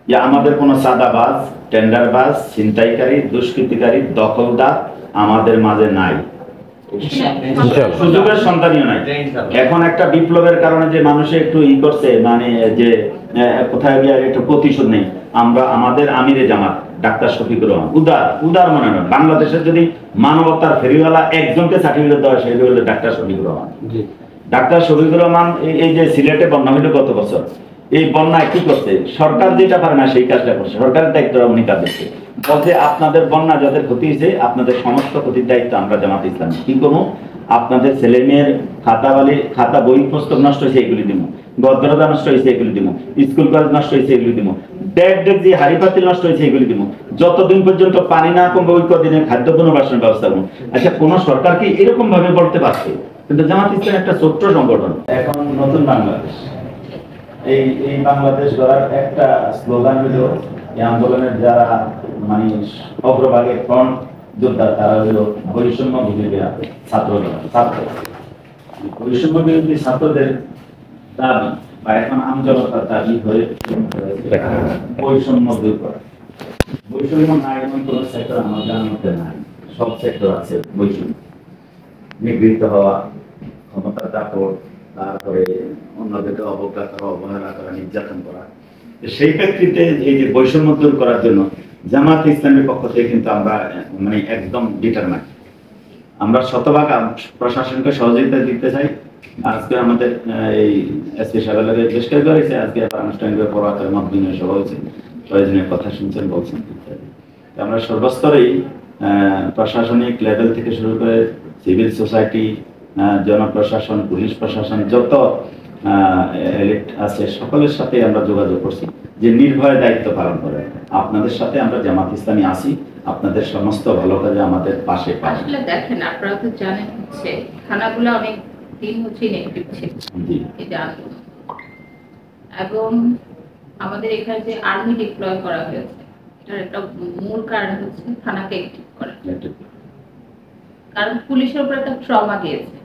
যে আমাদের কোনো সাদাবাজ, টেন্ডারবাজ, ছিনতাইকারী, দুষ্কৃতিকারী, দখলদার আমাদের মাঝে নাই, সুযোগের সন্তানীয় নাই। এখন একটা বিপ্লবের কারণে যে মানুষে একটু করছে, মানে যে কোথায় গিয়ে একটু প্রতিশোধ নেই। আমরা আমাদের আমিরে জামাত ডাক্তার শফিকুর রহমান উদার মনে নয়, বাংলাদেশের যদি মানবতার ফেরিওয়ালা একজনকে সার্টিফিকেট দেওয়া সেই হলো ডাক্তার শফিকুর রহমান। ডাক্তার শফিকুর রহমান এই যে সিলেটে বন্যা হইল গত বছর, এই বন্যায় কি করছে? সরকার যেটা পারে না সেই কাজটা করছে, সরকারের দায়িত্ব উনি কাজ দিচ্ছে। বলছে আপনাদের বন্যা যাদের ক্ষতি হয়েছে আপনাদের সমস্ত ক্ষতির দায়িত্ব আমরা জামাত ইসলামী কি করবো, আপনাদের ছেলে মেয়ের খাতা বই পুস্তক নষ্ট হয়েছে এগুলি দিব, গদ্রতা নষ্ট হয়েছে এগুলি দিব, স্কুল কলেজ নষ্ট হয়েছে এগুলি দিব, ডেক যে হাড়ি পাতিল নষ্ট হয়েছে এগুলি দিব, যতদিন পর্যন্ত পানি না কমবে ওই কদিনের খাদ্য পুনর্বাসনের ব্যবস্থা করবো। আচ্ছা, কোন সরকার কি এরকম ভাবে বলতে পারছে? কিন্তু জামাত ইসলাম একটা ছোট্ট সংগঠন, এখন নতুন বাংলাদেশ, এই বাংলাদেশ গড়ার একটা স্লোগান হলো, এই আন্দোলনের যারা মানে অগ্রভাগে ফ্রন্ট যোদ্ধা তারা হলো বৈষম্য বিরোধী ছাত্র বৈষম্য বিরোধী ছাত্রদের দাবি বা এখন আমজনতার দাবি হয়ে বৈষম্য দূর করা। বৈষম্য নাই এমন কোন সেক্টর আমার জানার মধ্যে নাই, সব সেক্টর আছে বৈষম্য। নিগৃহীত হওয়া, ক্ষমতার দাপট, তারপরে অন্যদেরকে অবজ্ঞা করা, অবহেলা করা, নির্যাতন করা। সেই প্রেক্ষিতে এই যে বৈষম্য দূর করার জন্য জামাত ইসলামের পক্ষ থেকে কিন্তু আমরা মানে একদম ডিটারমাইন্ড। আমরা শতভাগ প্রশাসনকে সহযোগিতা দিতে চাই। আজকে আমাদের এই এসপি সাহেবের বেশ কিছু হয়েছে, আজকে আনুষ্ঠানিকভাবে পড়াতে মত বিনিময় সভা হয়েছে, প্রয়োজনীয় কথা শুনছেন, বলছেন। আমরা সর্বস্তরেই প্রশাসনিক লেভেল থেকে শুরু করে সিভিল সোসাইটি, জনপ্রশাসন, পুলিশ প্রশাসন, যত এলিট আছে সকলের সাথে আমরা যোগাযোগ করছি যে নির্ভয়ে দায়িত্ব পালন করে। আপনাদের সাথে আমরা জামাত ইসলামী আছি, আপনাদের সমস্ত ভালো কাজে আমাদের পাশে পাশে। আসলে দেখেন, আপনারা তো জানেন হচ্ছে থানাগুলো অনেক দিন হচ্ছে নেগেটিভ ছিল এই যে আন্দোলন, এবং আমাদের এখানে যে আর্মি ডিপ্লয় করা হয়েছে এটার একটা মূল কারণ হচ্ছে থানাকে অ্যাক্টিভ করা। কারণ পুলিশের উপর একটা ট্রমা দিয়েছে,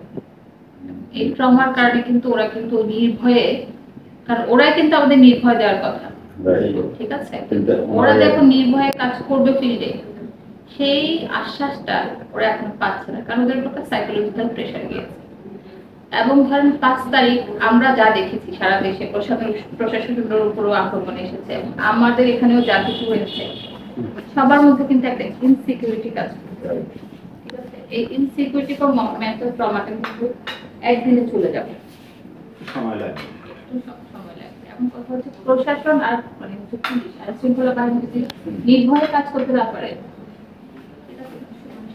এই ট্রমার কারণে কিন্তু ওরা কিন্তু নির্ভয়ে, কারণ ওরাই কিন্তু আমাদের নির্ভয় দেওয়ার কথা, ঠিক আছে? ওরা যখন নির্ভয়ে কাজ করবে ফিল্ডে, সেই আশ্বাসটা ওরা এখন পাচ্ছে না, কারণ ওদের একটা সাইকোলজিক্যাল প্রেশার গিয়েছে। এবং ধরেন 5 তারিখ আমরা যা দেখেছি সারা দেশে প্রশাসনের উপরও আক্রমণ এসেছে, আমাদের এখানেও যা কিছু হয়েছে, সবার মধ্যে কিন্তু একটা ইনসিকিউরিটি কাজ করছে, ঠিক আছে? এই ইনসিকিউরিটি বা মেন্টাল ট্রমাটা কিন্তু একদিনে চলে যাবে, সময় লাগবে। এমন কথা হচ্ছে প্রশাসন আর মানে পুলিশ আর শৃঙ্খলা বাহিনী যদি নির্ভয়ে কাজ করতে না পারে,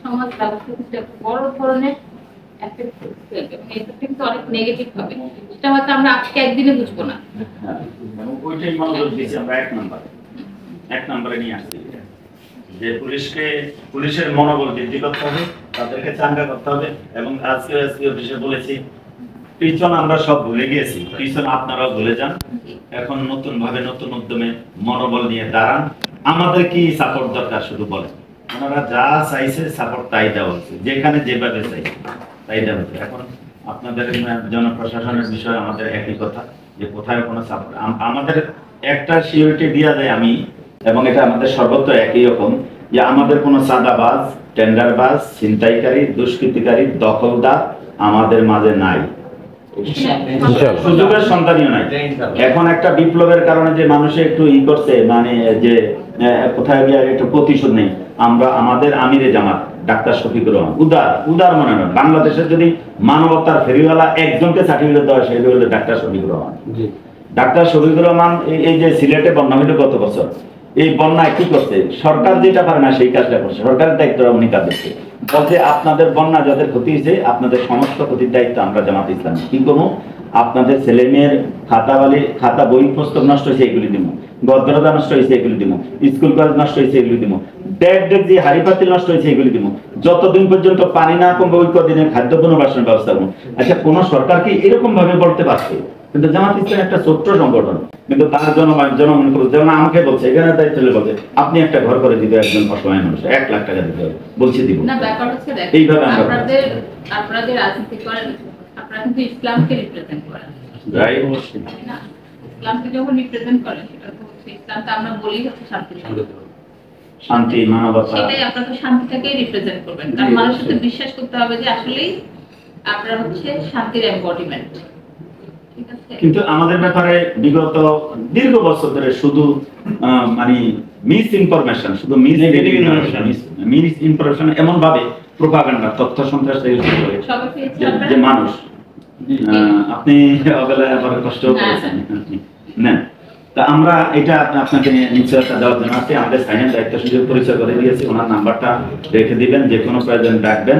সমাজ ব্যবস্থা কিন্তু একটা বড় ধরনের এফেক্ট ফেলবে, এবং এটা কিন্তু অনেক নেগেটিভ হবে। সেটা হয়তো আমরা আজকে একদিনে বুঝবো না। ওইটাই মনোযোগ দিয়েছি আমরা এক নম্বরে নিয়ে আসছি যে পুলিশের মনোবল বৃদ্ধি করতে হবে, তাদেরকে চাঙ্গা করতে হবে। এবং আজকে অফিসে বলেছি পিছন আমরা সব ভুলে গিয়েছি, পিছন আপনারাও ভুলে যান। এখন নতুন ভাবে নতুন উদ্যমে মনোবল নিয়ে দাঁড়ান। আমাদের কি সাপোর্ট দরকার শুধু বলেন, ওনারা যা চাইছে সাপোর্ট তাই দেওয়া হচ্ছে, যেখানে যেভাবে চাইছে তাই দেওয়া হচ্ছে। এখন আপনাদের জনপ্রশাসনের বিষয়ে আমাদের একই কথা, যে কোথায় কোনো সাপোর্ট আমাদের একটা সিকিউরিটি দেওয়া যায় আমি, এবং এটা আমাদের সর্বত্র একই রকম, যে আমাদের কোনো সাদাবাজ, টেন্ডারবাজ, ছিনতাইকারী, দুষ্কৃতিকারী, দখলদার আমাদের মাঝে নাই, সুযোগের সন্তানীয় নাই। এখন একটা বিপ্লবের কারণে যে মানুষে একটু করছে, মানে যে কোথায় গিয়ে একটু প্রতিশোধ নেই। আমরা আমাদের আমিরে জামাত ডাক্তার শফিকুর রহমান উদার মনে নয়, বাংলাদেশের যদি মানবতার ফেরিওয়ালা একজনকে সার্টিফিকেট দেওয়া সেই হলো ডাক্তার শফিকুর রহমান। ডাক্তার শফিকুর রহমান এই যে সিলেটে বন্যা হইল গত বছর, এই বন্যায় কি করছে? সরকার যেটা পারে না সেই কাজটা করছে, সরকারের দায়িত্ব উনি কাজ দিচ্ছে। বলছে আপনাদের বন্যা যাদের ক্ষতি হয়েছে আপনাদের সমস্ত ক্ষতির দায়িত্ব আমরা জামাত ইসলামী কি করবো, আপনাদের ছেলে মেয়ের খাতা বই পুস্তক নষ্ট হয়েছে এগুলি দিব, গদ্রতা নষ্ট হয়েছে এগুলি দিব, স্কুল কলেজ নষ্ট হয়েছে এগুলি দিব, ডেক যে হাড়ি পাতিল নষ্ট হয়েছে এগুলি দিব, যতদিন পর্যন্ত পানি না কমবে ওই কদিনের খাদ্য পুনর্বাসনের ব্যবস্থা করবো। আচ্ছা, কোন সরকার কি এরকম ভাবে বলতে পারছে? কিন্তু জামাত ইসলাম একটা ছোট্ট সংগঠন, কিন্তু তার জনগণ যেমন আমাকে বলছে, এখানে দায়িত্ব বলছে আপনি একটা ঘর করে দিতে একজন অসহায় মানুষ 1 লাখ টাকা দিতে হবে, বলছে দিব না। ব্যাপার হচ্ছে এইভাবে আপনাদের রাজনীতি করেন, আপনারা কিন্তু ইসলামকে রিপ্রেজেন্ট করেন, রাইট? না, ইসলামকে যখন রিপ্রেজেন্ট করেন সেটা তো হচ্ছে ইসলাম তো আমরা বলি হচ্ছে শান্তি ধর্ম। শান্তি, মানবতা। সেটাই আপনার তো শান্তিটাকে রিপ্রেজেন্ট করবেন, কারণ মানুষের তো বিশ্বাস করতে হবে যে আসলেই আপনার হচ্ছে শান্তির এমবডিমেন্ট। ঠিক আছে, কিন্তু আমাদের ব্যাপারে বিগত দীর্ঘ বছর ধরে শুধু মানে মিস ইনফরমেশন, শুধু মিস ইনফরমেশন, এমন ভাবে প্রোপাগান্ডা, তথ্য সন্ত্রাস তৈরি করে সবাই পেয়েছে যে আপনারা? মানুষ আপনি অবেলায় আবার কষ্ট করেছেন না। তা আমরা এটা আপনাকে নিশ্চয়তা দেওয়ার জন্য আছি, আমাদের সাইনের দায়িত্ব সুযোগ পরিচয় করে দিয়েছি, ওনার নাম্বারটা রেখে দিবেন, যে কোনো প্রয়োজন ডাকবেন।